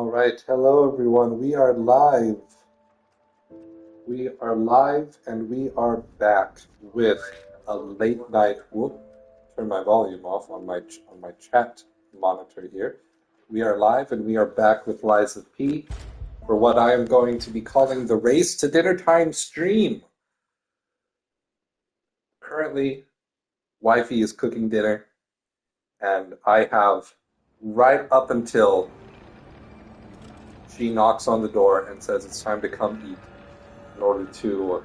All right, hello everyone. We are live. We are live and we are back with a late night whoop. Turn my volume off on my chat monitor here. We are live and we are back with Liza P for what I am going to be calling the Race to Dinner Time stream. Currently, wifey is cooking dinner and I have right up until she knocks on the door and says it's time to come eat in order to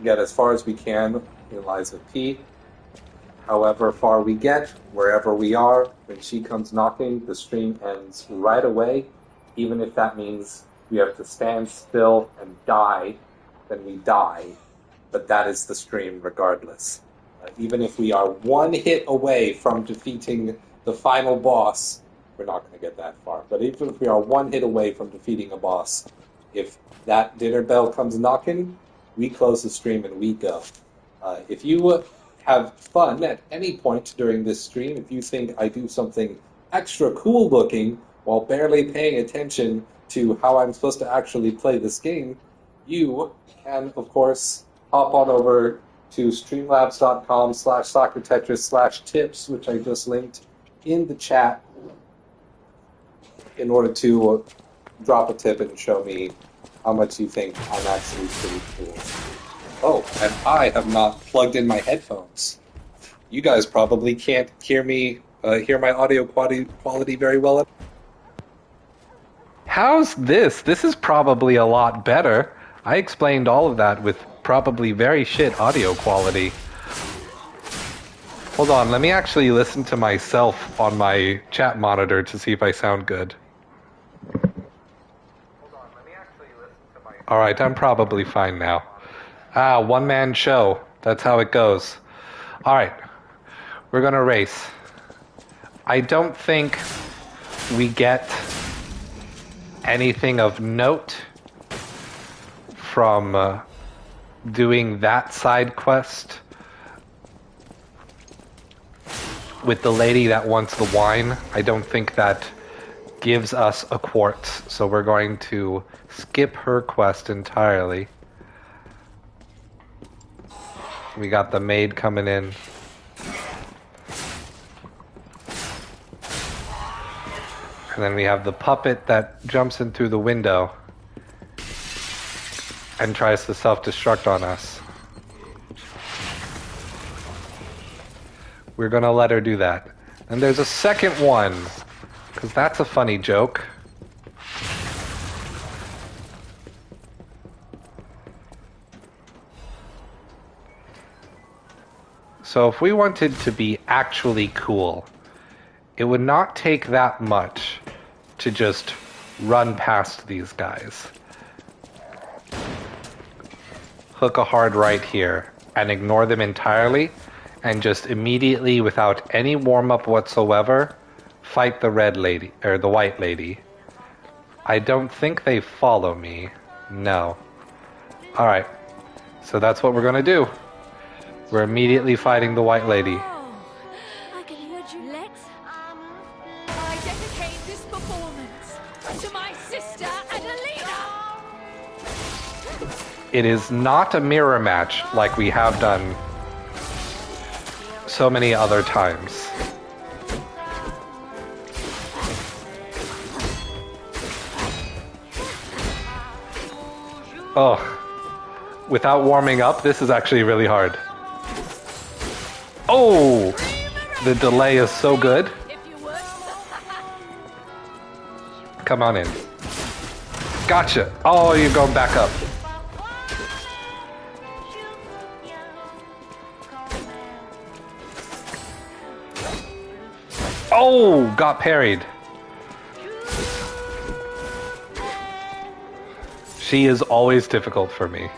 get as far as we can in Liza P. However far we get, wherever we are, when she comes knocking, the stream ends right away. Even if that means we have to stand still and die, then we die. But that is the stream regardless. Even if we are one hit away from defeating the final boss, we're not going to get that far. But even if we are one hit away from defeating a boss, if that dinner bell comes knocking, we close the stream and we go. If you have fun at any point during this stream, if you think I do something extra cool looking while barely paying attention to how I'm supposed to actually play this game, you can, of course, hop on over to streamlabs.com/soccertetris/tips, which I just linked in the chat, in order to drop a tip and show me how much you think I'm actually pretty cool. Oh, and I have not plugged in my headphones. You guys probably can't hear me, hear my audio quality very well. How's this? This is probably a lot better. I explained all of that with probably very shit audio quality. Hold on, let me actually listen to myself on my chat monitor to see if I sound good. Alright, I'm probably fine now. One-man show. That's how it goes. Alright, we're gonna race. I don't think we get anything of note from doing that side quest with the lady that wants the wine. I don't think that gives us a quartz, so we're going to skip her quest entirely. We got the maid coming in. And then we have the puppet that jumps in through the window and tries to self-destruct on us. We're gonna let her do that. And there's a second one, because that's a funny joke. So if we wanted to be actually cool, it would not take that much to just run past these guys. Hook a hard right here and ignore them entirely, and just immediately, without any warm-up whatsoever, fight the red lady, or the white lady. I don't think they follow me. No. Alright. So that's what we're gonna do. We're immediately fighting the white lady. I dedicate this performance to my sister Adelina. It is not a mirror match like we have done so many other times. Oh, without warming up, this is actually really hard. Oh, the delay is so good. Come on in. Gotcha. Oh, you're going back up. Oh, got parried. She is always difficult for me.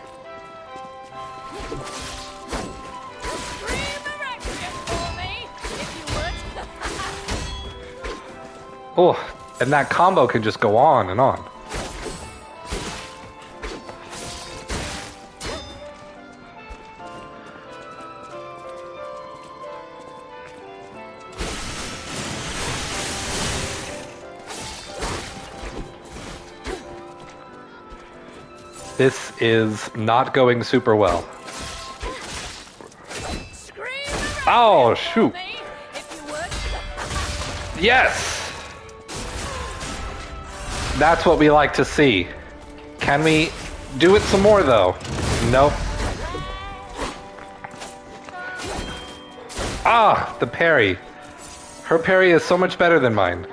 Oh, and that combo can just go on and on. This is not going super well. Oh, shoot. Yes! That's what we like to see. Can we do it some more, though? Nope. Ah, the parry. Her parry is so much better than mine.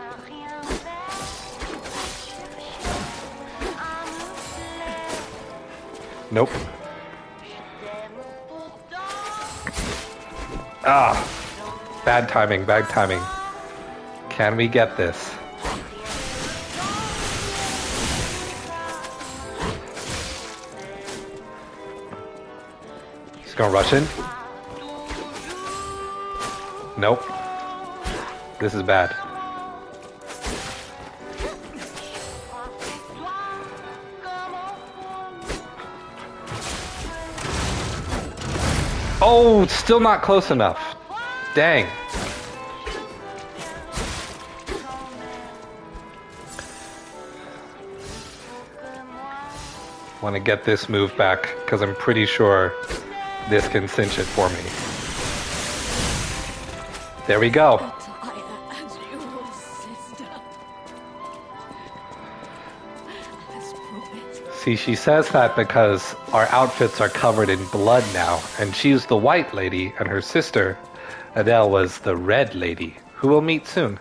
Nope. Ah, bad timing, bad timing. Can we get this? She's gonna rush in. Nope. This is bad. Oh, still not close enough. Dang. Want to get this move back because I'm pretty sure this can cinch it for me. There we go. See, she says that because our outfits are covered in blood now, and she's the white lady, and her sister, Adele, was the red lady, who we'll meet soon.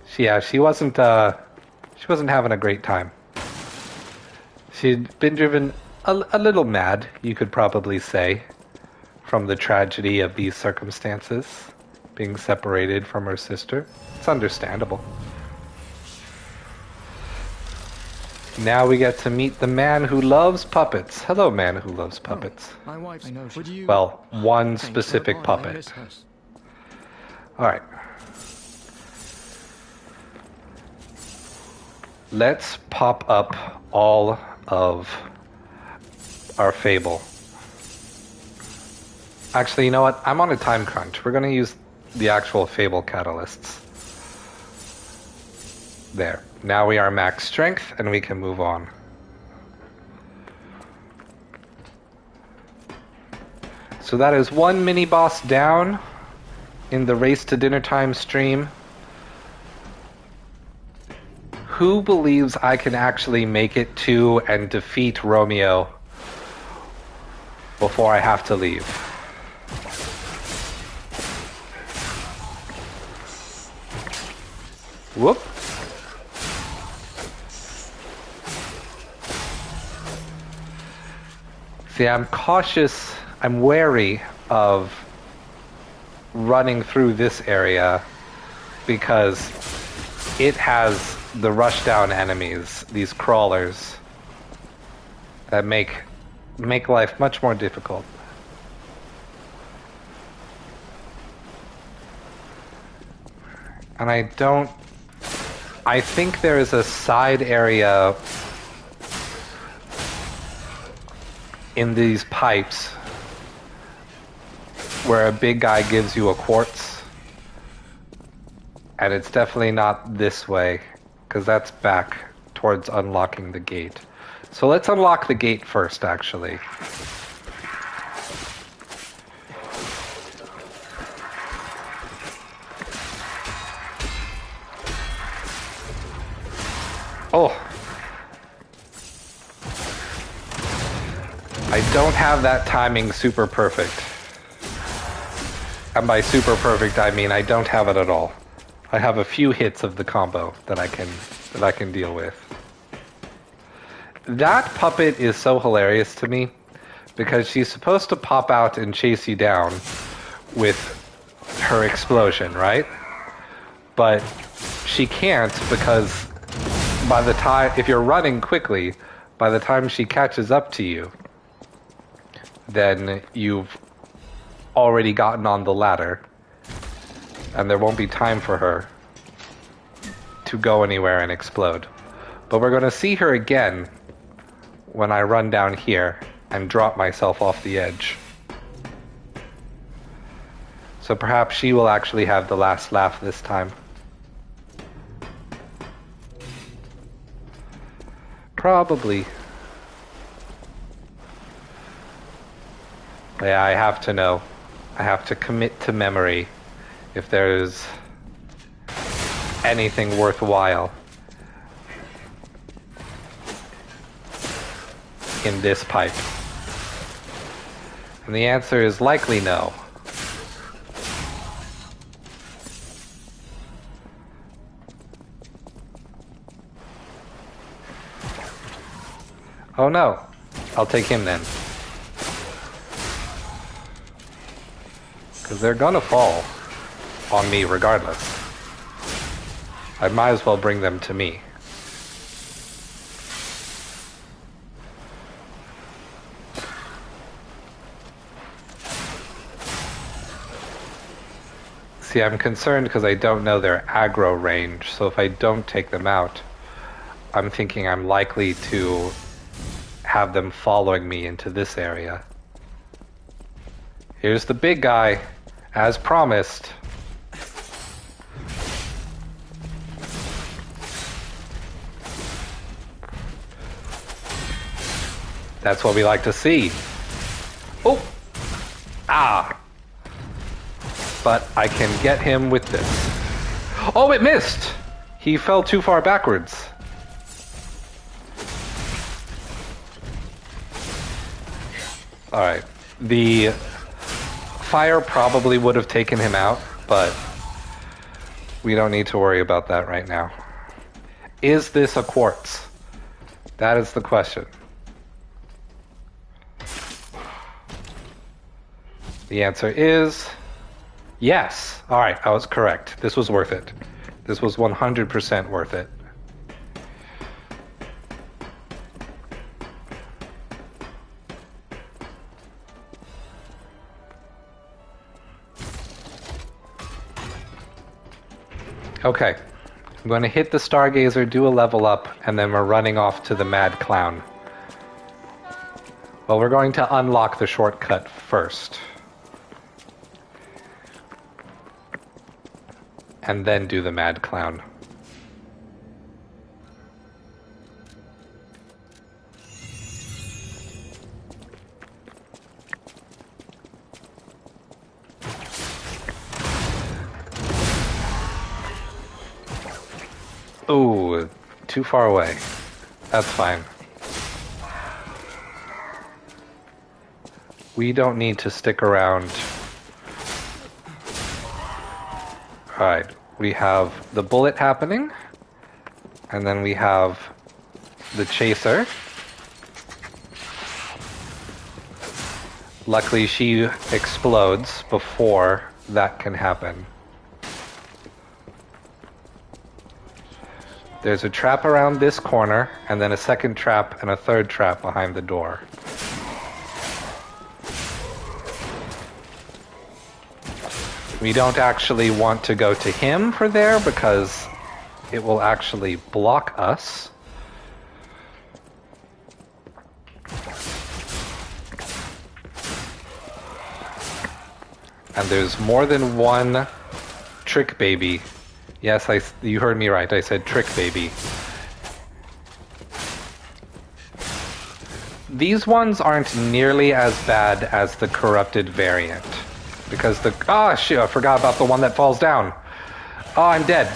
She wasn't having a great time. She'd been driven a little mad, you could probably say, from the tragedy of these circumstances, being separated from her sister. It's understandable. Now we get to meet the man who loves puppets. Hello, man who loves puppets. My wife, I know. Would you... Well, one specific puppet. Alright. Let's pop up all of our Fable. Actually, you know what? I'm on a time crunch. We're going to use the actual Fable catalysts. There. Now we are max strength, and we can move on. So that is one mini-boss down in the Race to Dinner Time stream. Who believes I can actually make it to and defeat Romeo before I have to leave? Whoop. See, I'm cautious, I'm wary of running through this area because it has the rushdown enemies, these crawlers, that make life much more difficult. And I think there is a side area in these pipes where a big guy gives you a quartz, and it's definitely not this way because that's back towards unlocking the gate. So let's unlock the gate first, actually. Oh, I don't have that timing super perfect. And by super perfect, I mean I don't have it at all. I have a few hits of the combo that I can deal with. That puppet is so hilarious to me because she's supposed to pop out and chase you down with her explosion, right? But she can't because by the time, if you're running quickly, by the time she catches up to you, then you've already gotten on the ladder, and there won't be time for her to go anywhere and explode. But we're going to see her again when I run down here and drop myself off the edge. So perhaps she will actually have the last laugh this time. Probably. Yeah, I have to know. I have to commit to memory if there's anything worthwhile in this pipe. And the answer is likely no. Oh no. I'll take him then. Because they're gonna fall on me regardless. I might as well bring them to me. See, I'm concerned because I don't know their aggro range, so if I don't take them out, I'm thinking I'm likely to have them following me into this area. Here's the big guy, as promised. That's what we like to see. Oh! Ah! But I can get him with this. Oh, it missed! He fell too far backwards. Alright. The fire probably would have taken him out, but we don't need to worry about that right now. Is this a quartz? That is the question. The answer is yes. Alright, I was correct. This was worth it. This was 100% worth it. Okay. I'm going to hit the Stargazer, do a level up, and then we're running off to the Mad Clown. Well, we're going to unlock the shortcut first. And then do the Mad Clown. Ooh, too far away. That's fine. We don't need to stick around. Alright, we have the bullet happening, and then we have the chaser. Luckily, she explodes before that can happen. There's a trap around this corner, and then a second trap and a third trap behind the door. We don't actually want to go to him for there because it will actually block us. And there's more than one trick baby. Yes, you heard me right. I said trick baby. These ones aren't nearly as bad as the corrupted variant. Because the... Ah, shit, I forgot about the one that falls down. Oh, I'm dead.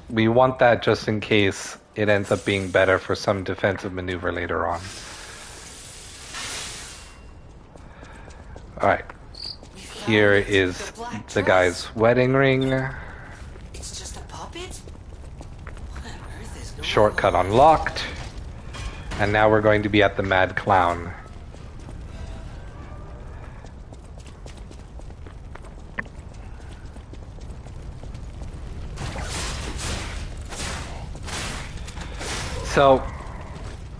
We want that just in case it ends up being better for some defensive maneuver later on. Alright. Here is the guy's wedding ring. It's just a puppet? What on earth is going Shortcut unlocked. And now we're going to be at the Mad Clown. So,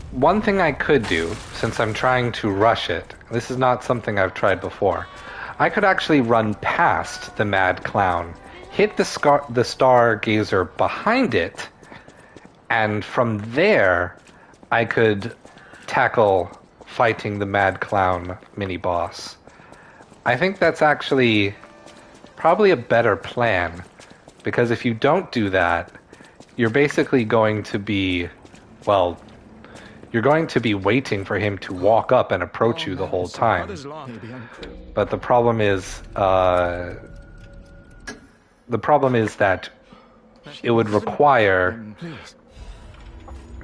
one thing I could do, since I'm trying to rush it, this is not something I've tried before, I could actually run past the Mad Clown, hit the Stargazer behind it, and from there, I could tackle fighting the Mad Clown mini-boss. I think that's actually probably a better plan, because if you don't do that, you're basically going to be, well, you're going to be waiting for him to walk up and approach you the whole time. But the problem is that it would require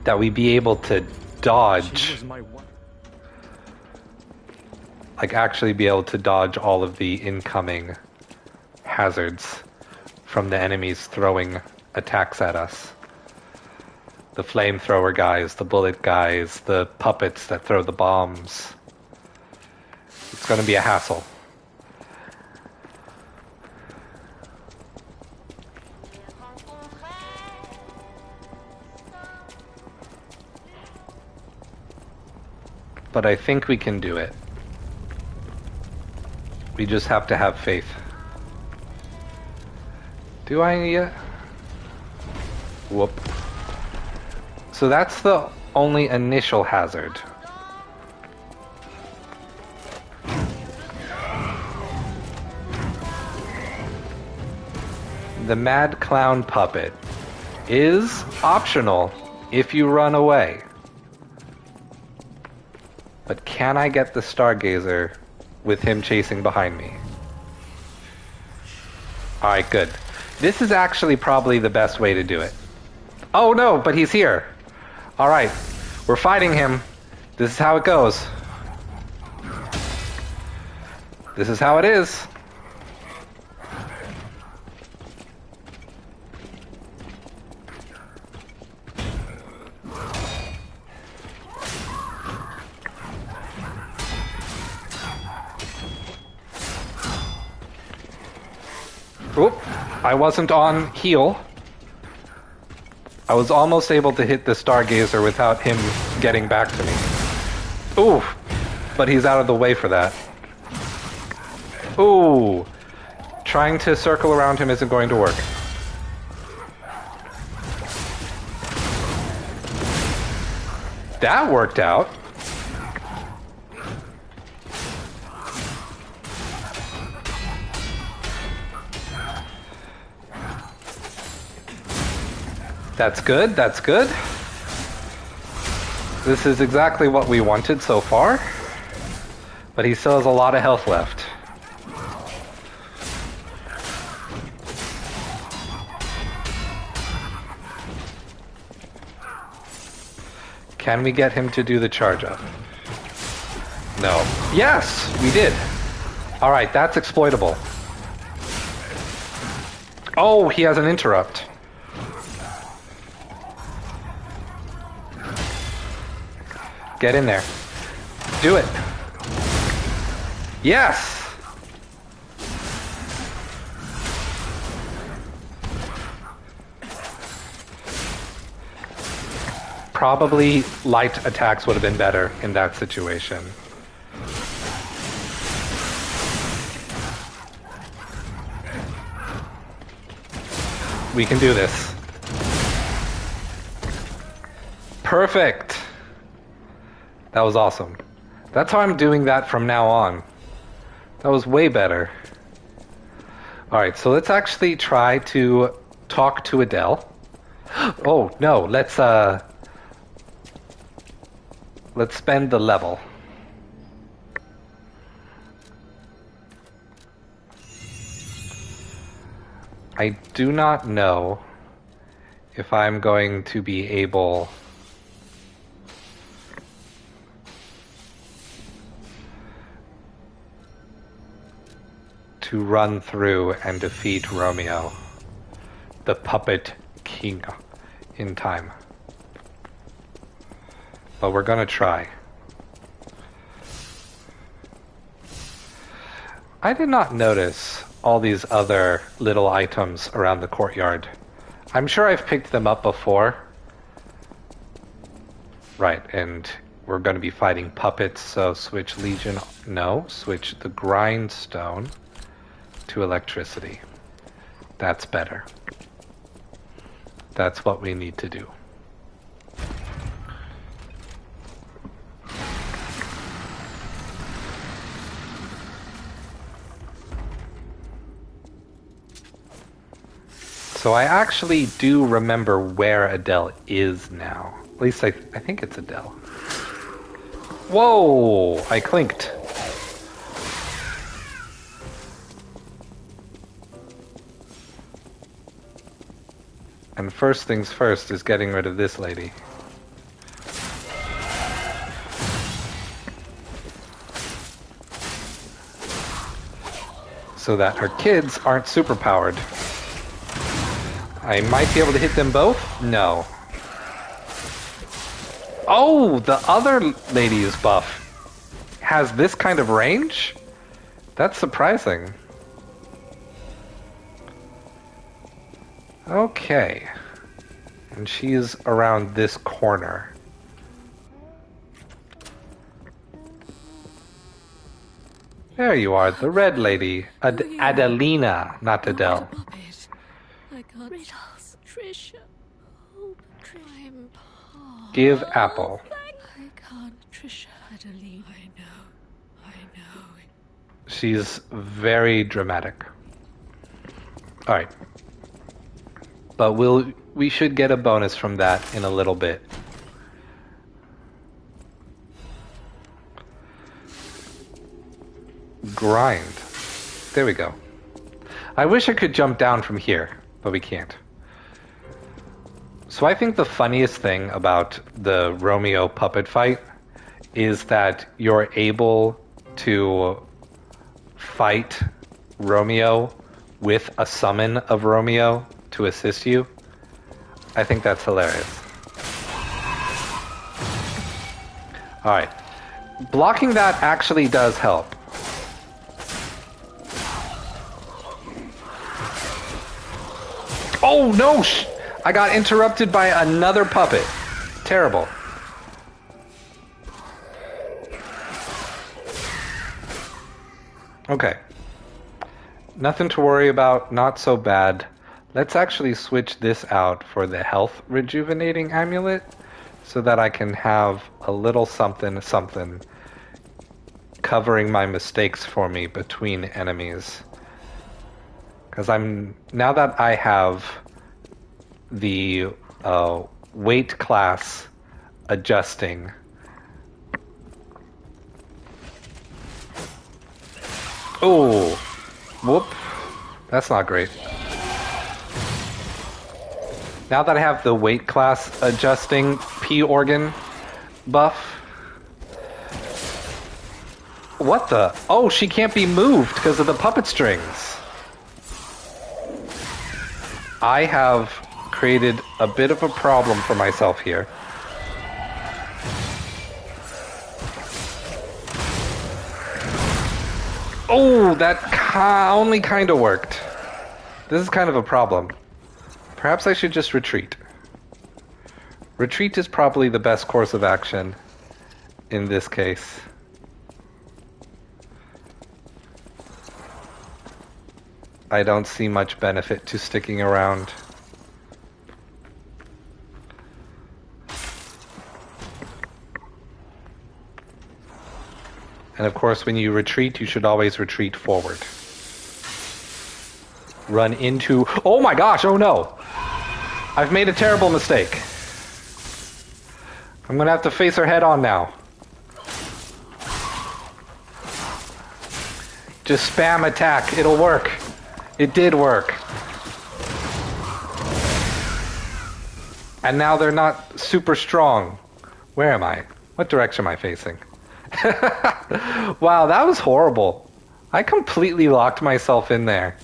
that we be able to dodge, like actually be able to dodge all of the incoming hazards from the enemies throwing attacks at us. The flamethrower guys, the bullet guys, the puppets that throw the bombs. It's going to be a hassle. But I think we can do it. We just have to have faith. Do I? Whoop. So that's the only initial hazard. The Mad Clown Puppet is optional if you run away. But can I get the Stargazer with him chasing behind me? Alright, good. This is actually probably the best way to do it. Oh no, but he's here. Alright, we're fighting him. This is how it goes. This is how it is. Oop, I wasn't on heal. I was almost able to hit the Stargazer without him getting back to me. Ooh, but he's out of the way for that. Ooh, trying to circle around him isn't going to work. That worked out. That's good, that's good. This is exactly what we wanted so far. But he still has a lot of health left. Can we get him to do the charge up? No. Yes, we did. Alright, that's exploitable. Oh, he has an interrupt. Get in there. Do it. Yes! Probably light attacks would have been better in that situation. We can do this. Perfect! That was awesome. That's how I'm doing that from now on. That was way better. Alright, so let's actually try to talk to Adele. Oh, no, let's spend the level. I do not know if I'm going to be able to run through and defeat Romeo, the Puppet King, in time. But we're gonna try. I did not notice all these other little items around the courtyard. I'm sure I've picked them up before. Right, and we're gonna be fighting puppets, so switch Legion, no, switch the Grindstone to electricity. That's better. That's what we need to do. So I actually do remember where Adele is now. At least I think it's Adele. Whoa! I clinked. And first things first is getting rid of this lady. So that her kids aren't superpowered. I might be able to hit them both? No. Oh, the other lady is buff. Has this kind of range? That's surprising. Okay. And she's around this corner. There you are, the red lady. Adelina, not Adele. I can't. Riddles. Trisha. Oh, I'm Paul. Give apple. I can't. Trisha. Adeline. I know. She's very dramatic. Alright. But we should get a bonus from that in a little bit. Grind. There we go. I wish I could jump down from here, but we can't. So I think the funniest thing about the Romeo puppet fight is that you're able to fight Romeo with a summon of Romeo to assist you. I think that's hilarious. Alright. Blocking that actually does help. Oh no! I got interrupted by another puppet. Terrible. Okay. Nothing to worry about, not so bad. Let's actually switch this out for the health rejuvenating amulet so that I can have a little something covering my mistakes for me between enemies. Because now that I have the weight class adjusting. Oh, whoop. That's not great. Now that I have the weight class adjusting P organ buff. What the? Oh, she can't be moved because of the puppet strings. I have created a bit of a problem for myself here. Oh, that only kind of worked. This is kind of a problem. Perhaps I should just retreat. Retreat is probably the best course of action in this case. I don't see much benefit to sticking around. And of course, when you retreat, you should always retreat forward. Run into... Oh my gosh, oh no! I've made a terrible mistake. I'm gonna have to face her head on now. Just spam attack, it'll work. It did work. And now they're not super strong. Where am I? What direction am I facing? Wow, that was horrible. I completely locked myself in there.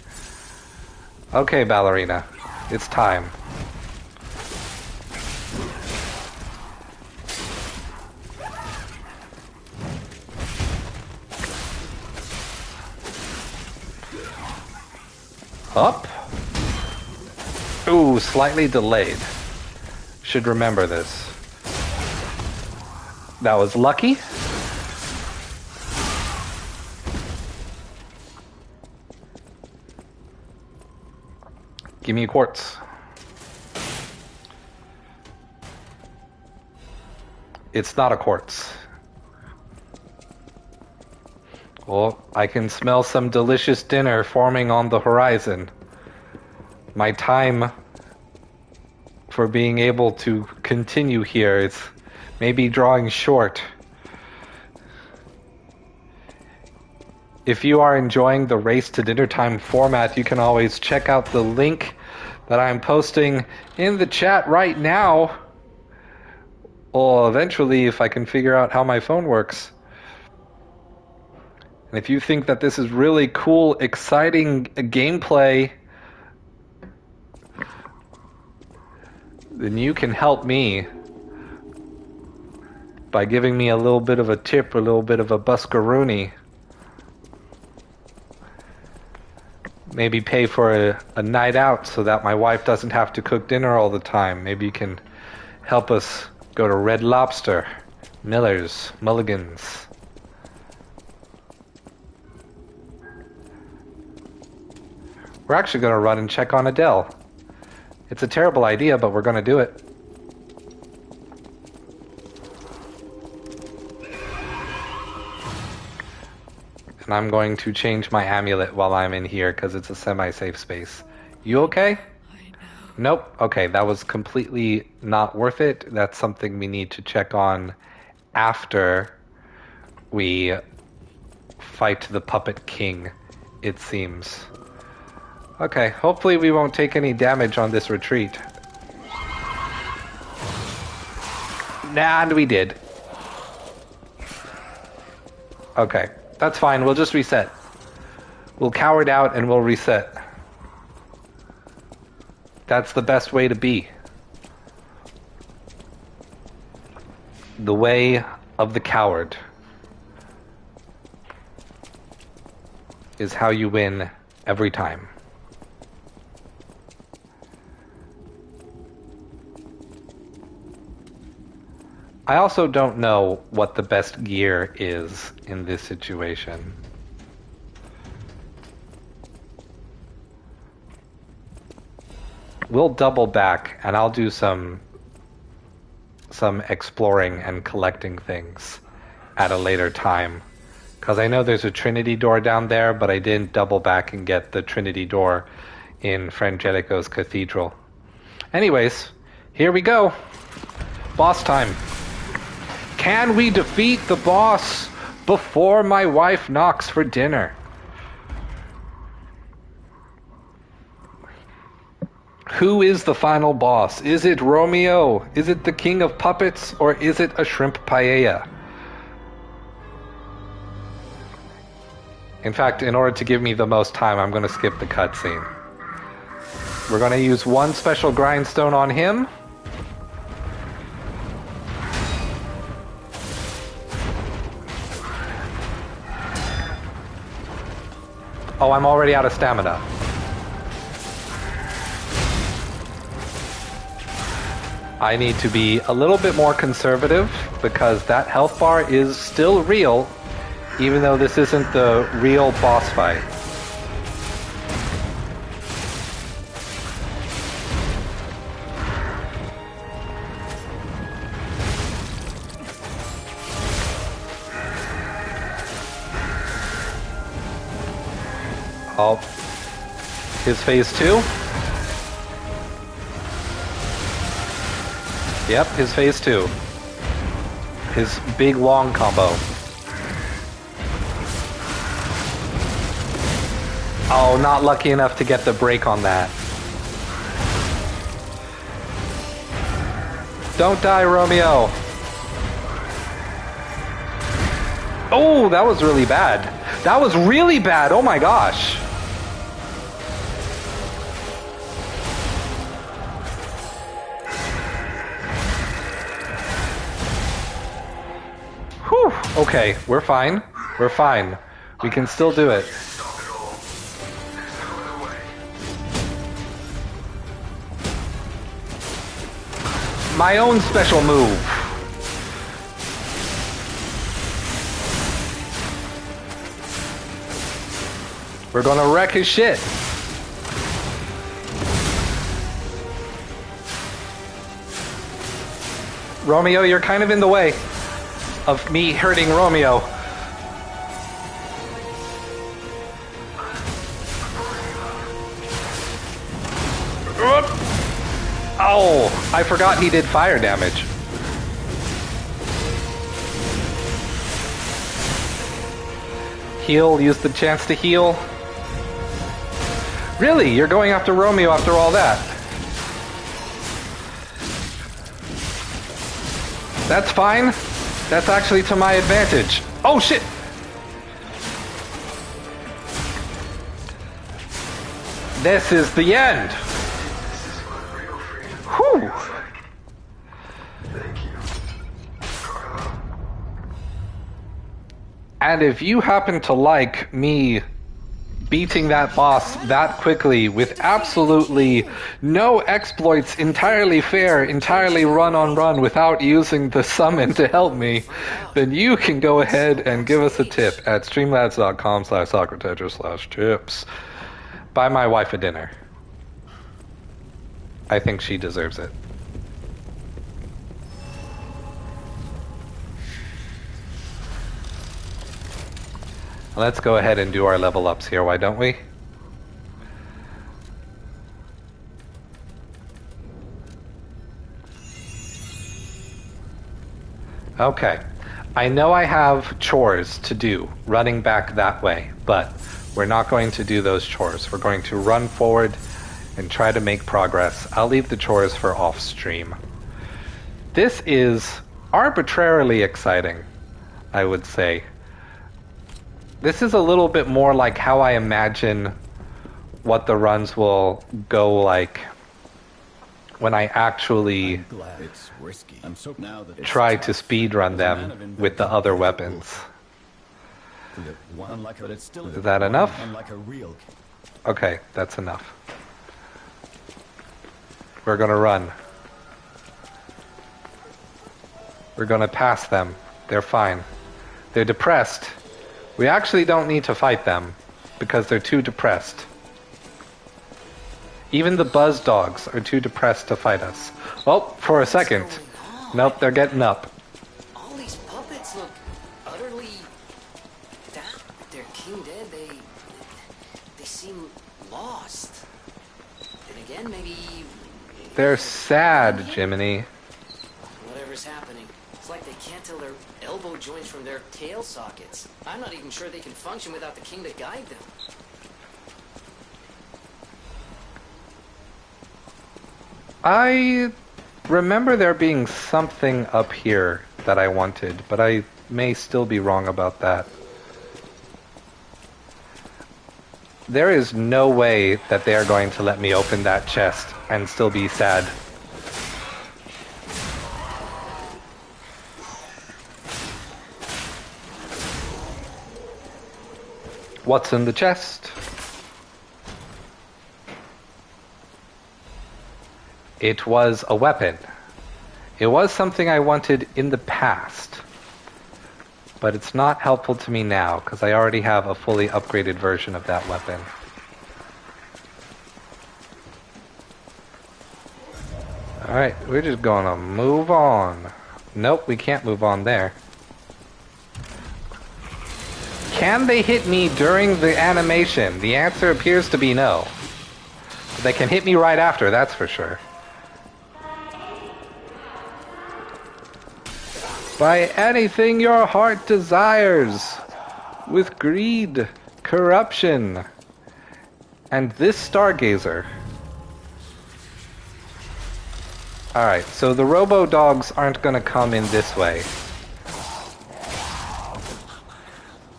Okay, ballerina. It's time. Up. Ooh, slightly delayed. Should remember this. That was lucky. Give me a quartz. It's not a quartz. Well, I can smell some delicious dinner forming on the horizon. My time for being able to continue here is maybe drawing short. If you are enjoying the Race to Dinner Time format, you can always check out the link that I'm posting in the chat right now. Or eventually, if I can figure out how my phone works. And if you think that this is really cool, exciting gameplay, then you can help me by giving me a little bit of a tip, a little bit of a buscaroonie. Maybe pay for a night out so that my wife doesn't have to cook dinner all the time. Maybe you can help us go to Red Lobster, Miller's, Mulligan's. We're actually going to run and check on Adele. It's a terrible idea, but we're going to do it. And I'm going to change my amulet while I'm in here because it's a semi-safe space. You okay? I know. Nope. Okay, that was completely not worth it. That's something we need to check on after we fight the Puppet King, it seems. Okay, hopefully we won't take any damage on this retreat. Nah, and we did. Okay, that's fine. We'll just reset. We'll cower out and we'll reset. That's the best way to be. The way of the coward is how you win every time. I also don't know what the best gear is in this situation. We'll double back and I'll do some exploring and collecting things at a later time. Because I know there's a Trinity door down there, but I didn't double back and get the Trinity door in Frangelico's Cathedral. Anyways, here we go. Boss time. Can we defeat the boss before my wife knocks for dinner? Who is the final boss? Is it Romeo? Is it the king of puppets? Or is it a shrimp paella? In fact, in order to give me the most time, I'm going to skip the cutscene. We're going to use one special grindstone on him. Oh, I'm already out of stamina. I need to be a little bit more conservative because that health bar is still real, even though this isn't the real boss fight. Oh, his phase 2. Yep, his phase 2. His big long combo. Oh, not lucky enough to get the break on that. Don't die, Romeo. Oh, that was really bad. That was really bad. Oh my gosh. Whew. Okay, we're fine. We're fine. We can still do it. My own special move. We're gonna wreck his shit. Romeo, you're kind of in the way of me hurting Romeo. Oh, I forgot he did fire damage. Heal, use the chance to heal. Really? You're going after Romeo after all that? That's fine. That's actually to my advantage. Oh shit! This is the end. Whew. And if you happen to like me beating that boss that quickly with absolutely no exploits, entirely fair, entirely run on run without using the summon to help me, then you can go ahead and give us a tip at streamlabs.com/socratetra/tips. Buy my wife a dinner. I think she deserves it. Let's go ahead and do our level ups here, why don't we? Okay. I know I have chores to do running back that way, but we're not going to do those chores. We're going to run forward and try to make progress. I'll leave the chores for off stream. This is arbitrarily exciting, I would say. This is a little bit more like how I imagine what the runs will go like when I actually try to speedrun them with the other weapons. Is that enough? Okay, that's enough. We're gonna run. We're gonna pass them. They're fine. They're depressed. We actually don't need to fight them because they're too depressed. Even the buzz dogs are too depressed to fight us. Oh, for a second. Nope, they're getting up. All these puppets look utterly down. Their king dead. They seem lost. Then again, maybe They're sad, Jiminy. whatever's happening. It's like they can't tell their elbow joints from their tail sockets. I'm not even sure they can function without the king to guide them. I remember there being something up here that I wanted, but I may still be wrong about that. There is no way that they are going to let me open that chest and still be sad. What's in the chest? It was a weapon. It was something I wanted in the past. But it's not helpful to me now, because I already have a fully upgraded version of that weapon. Alright, we're just gonna move on. Nope, we can't move on there. Can they hit me during the animation? The answer appears to be no. But they can hit me right after, that's for sure. By anything your heart desires, with greed, corruption, and this stargazer. Alright, so the robo-dogs aren't gonna come in this way.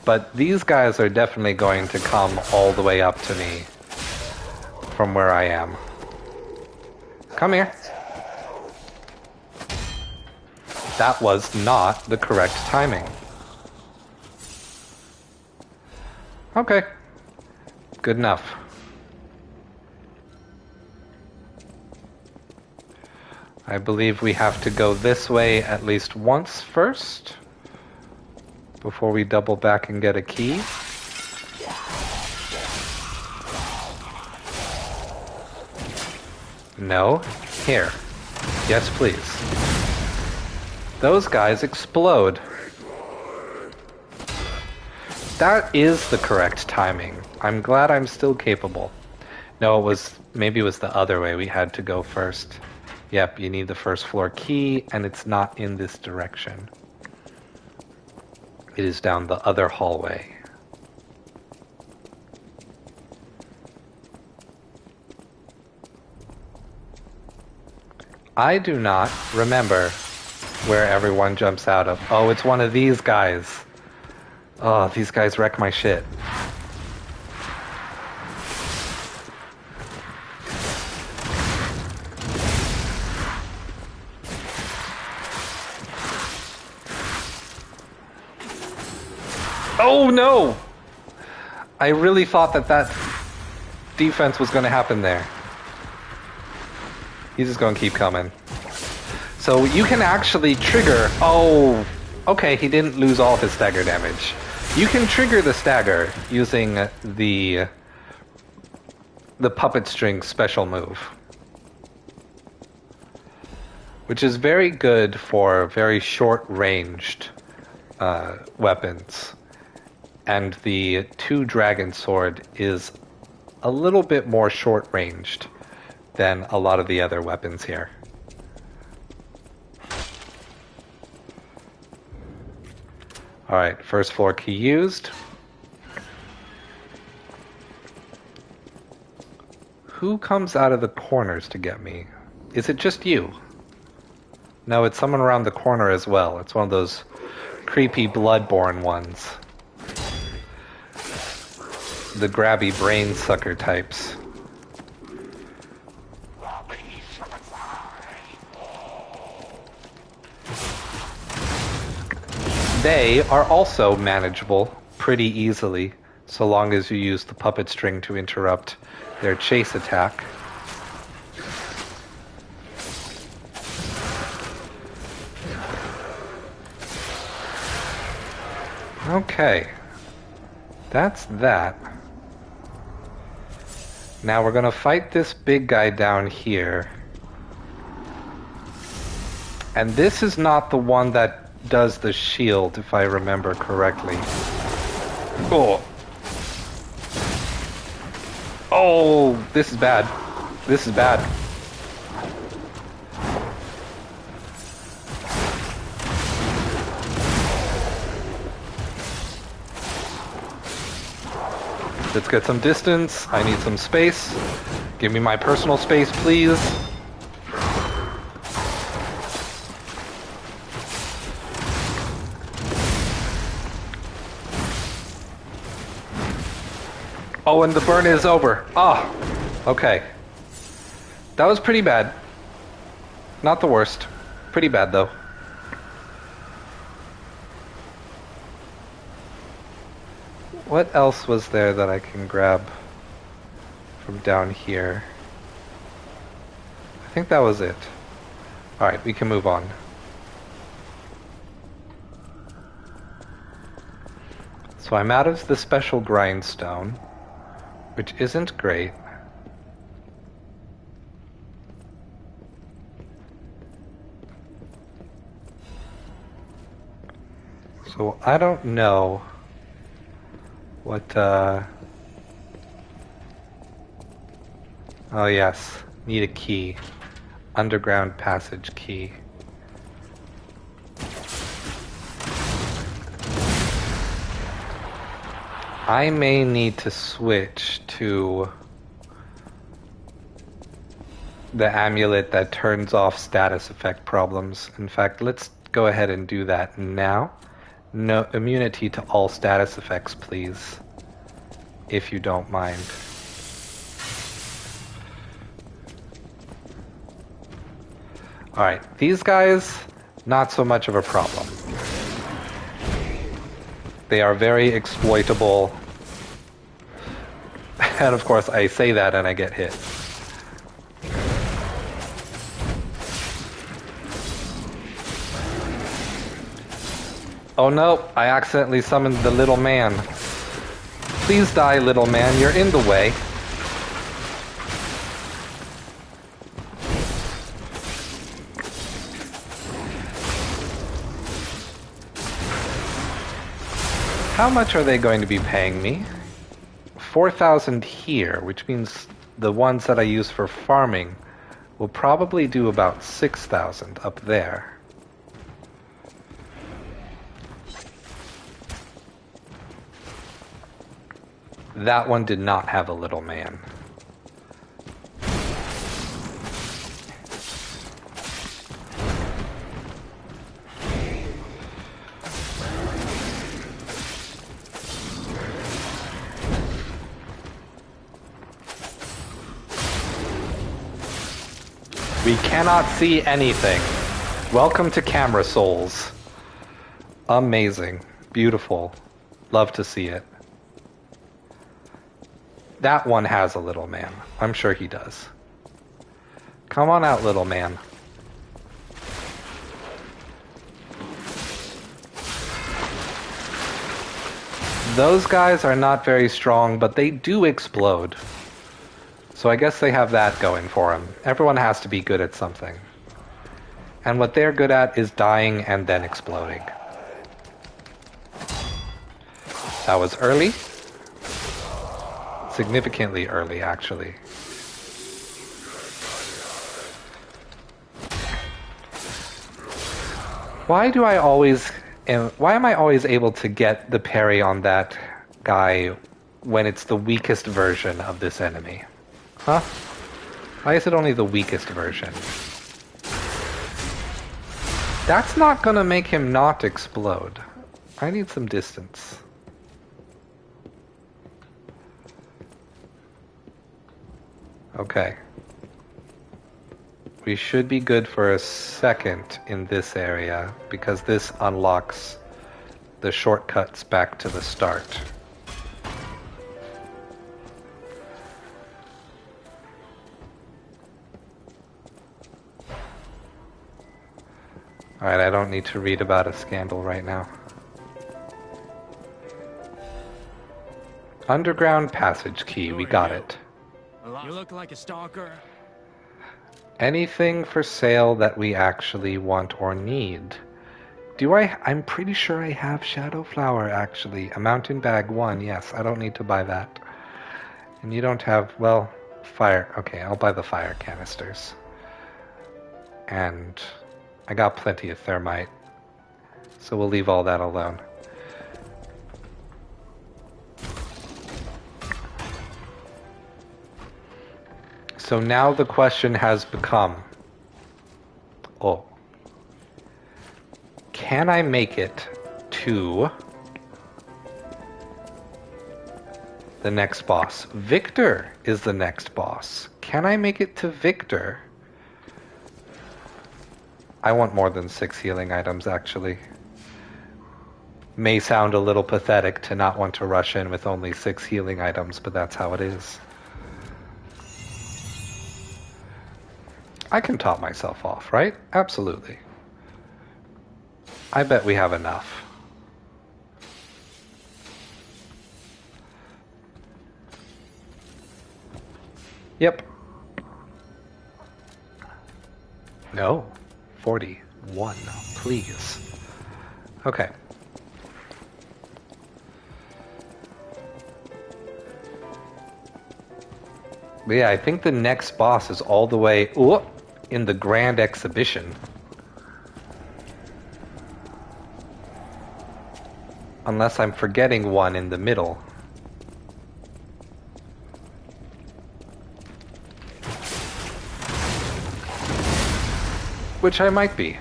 But these guys are definitely going to come all the way up to me from where I am. Come here. That was not the correct timing. Okay. Good enough. I believe we have to go this way at least once first, before we double back and get a key. No? Here. Yes, please. Those guys explode. That is the correct timing. I'm glad I'm still capable. No, maybe it was the other way we had to go first. Yep, you need the first floor key, and it's not in this direction. It is down the other hallway. I do not remember where everyone jumps out of. Oh, it's one of these guys. Oh, these guys wreck my shit. Oh no! I really thought that defense was going to happen there. He's just going to keep coming. So you can actually trigger... Oh, okay, he didn't lose all his stagger damage. You can trigger the stagger using the puppet string special move, which is very good for very short-ranged weapons. And the 2 dragon sword is a little bit more short-ranged than a lot of the other weapons here. Alright, first floor key used. Who comes out of the corners to get me? Is it just you? No, it's someone around the corner as well. It's one of those creepy bloodborne ones. The grabby brain sucker types. They are also manageable pretty easily, so long as you use the puppet string to interrupt their chase attack. Okay. That's that. Now we're gonna fight this big guy down here. And this is not the one that does the shield, if I remember correctly. Oh. Oh, this is bad. This is bad. Let's get some distance. I need some space. Give me my personal space, please. Oh, and the burn is over. Ah, okay. That was pretty bad. Not the worst. Pretty bad, though. What else was there that I can grab from down here? I think that was it. Alright, we can move on. So I'm out of the special grindstone, which isn't great. So I don't know what, oh yes, need a key. Underground passage key. I may need to switch to the amulet that turns off status effect problems. In fact, let's go ahead and do that now. No immunity to all status effects, please, if you don't mind. Alright, these guys, not so much of a problem. They are very exploitable. And of course, I say that and I get hit. Oh no, I accidentally summoned the little man. Please die, little man, you're in the way. How much are they going to be paying me? 4,000 here, which means the ones that I use for farming We'll probably do about 6,000 up there. That one did not have a little man. We cannot see anything. Welcome to Camera Souls. Amazing. Beautiful. Love to see it. That one has a little man. I'm sure he does. Come on out, little man. Those guys are not very strong, but they do explode. So I guess they have that going for them. Everyone has to be good at something. And what they're good at is dying and then exploding. That was early. Significantly early, actually. Why am I always able to get the parry on that guy when it's the weakest version of this enemy? Huh? Why is it only the weakest version? That's not gonna make him not explode. I need some distance. Okay. We should be good for a second in this area, because this unlocks the shortcuts back to the start. Alright, I don't need to read about a scandal right now. Underground passage key, we got it. You look like a stalker. Anything for sale that we actually want or need. I'm pretty sure I have Shadow Flower, actually. A Mountain Bag 1, yes, I don't need to buy that. And you don't have, well, fire. Okay, I'll buy the fire canisters. And I got plenty of thermite, so we'll leave all that alone. So now the question has become, can I make it to the next boss? Victor is the next boss. Can I make it to Victor? I want more than 6 healing items, actually. May sound a little pathetic to not want to rush in with only 6 healing items, but that's how it is. I can top myself off, right? Absolutely. I bet we have enough. Yep. No. 41, please. Okay. But yeah, I think the next boss is all the way in the Grand Exhibition. Unless I'm forgetting one in the middle. Which I might be.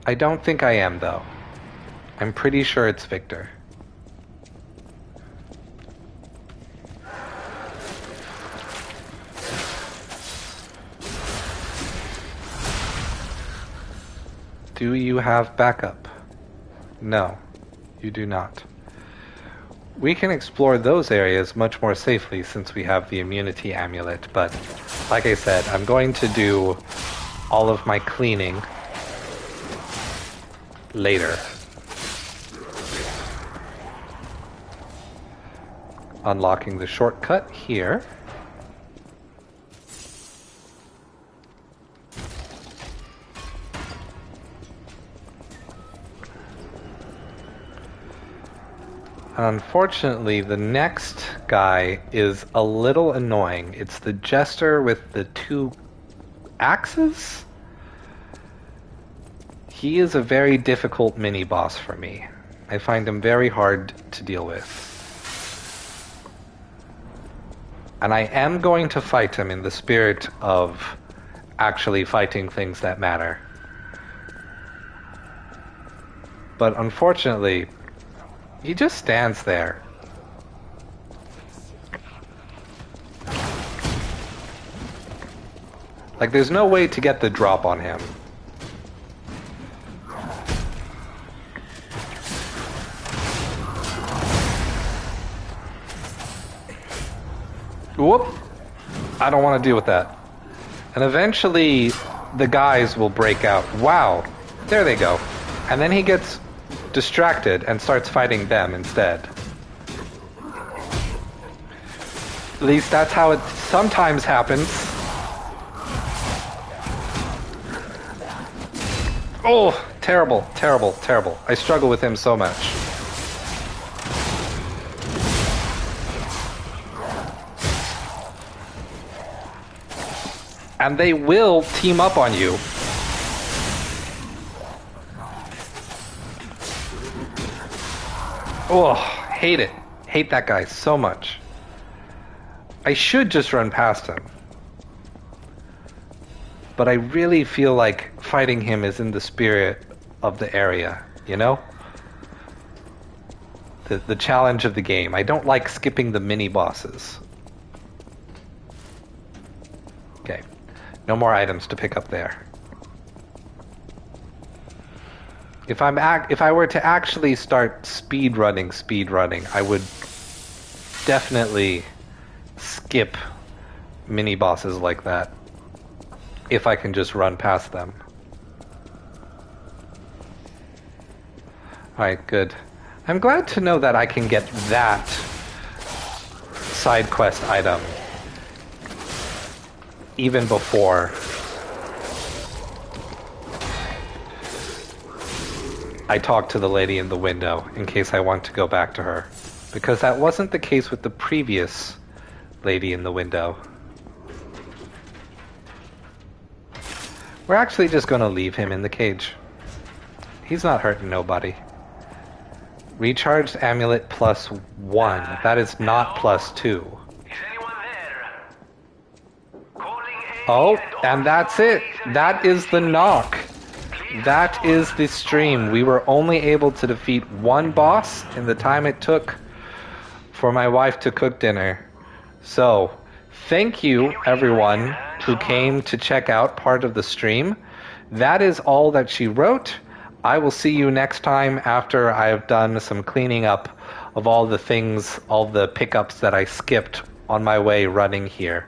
I don't think I am, though. I'm pretty sure it's Victor. Do you have backup? No, you do not. We can explore those areas much more safely since we have the immunity amulet, but like I said, I'm going to do all of my cleaning later. Unlocking the shortcut here. And unfortunately, the next guy is a little annoying. It's the jester with the 2 axes? He is a very difficult mini-boss for me. I find him very hard to deal with. And I am going to fight him in the spirit of actually fighting things that matter. But unfortunately, he just stands there. Like, there's no way to get the drop on him. Whoop! I don't want to deal with that. And eventually, the guys will break out. Wow! There they go. And then he gets distracted and starts fighting them instead. At least that's how it sometimes happens. Oh! Terrible, terrible, terrible. I struggle with him so much. And they will team up on you. Oh, hate it. Hate that guy so much. I should just run past him. But I really feel like fighting him is in the spirit of the area, you know? The challenge of the game. I don't like skipping the mini-bosses. Okay. No more items to pick up there. If I were to actually start speed running, I would definitely skip mini bosses like that if I can just run past them. Alright, good. I'm glad to know that I can get that side quest item even before I talk to the lady in the window in case I want to go back to her. Because that wasn't the case with the previous lady in the window. We're actually just going to leave him in the cage. He's not hurting nobody. Recharged amulet +1. That is not +2. Oh, and that's it. That is the knock. That is the stream. We were only able to defeat one boss in the time it took for my wife to cook dinner. So, thank you everyone who came to check out part of the stream. That is all that she wrote. I will see you next time after I have done some cleaning up of all the things, all the pickups that I skipped on my way running here.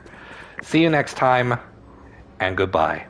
See you next time, and goodbye.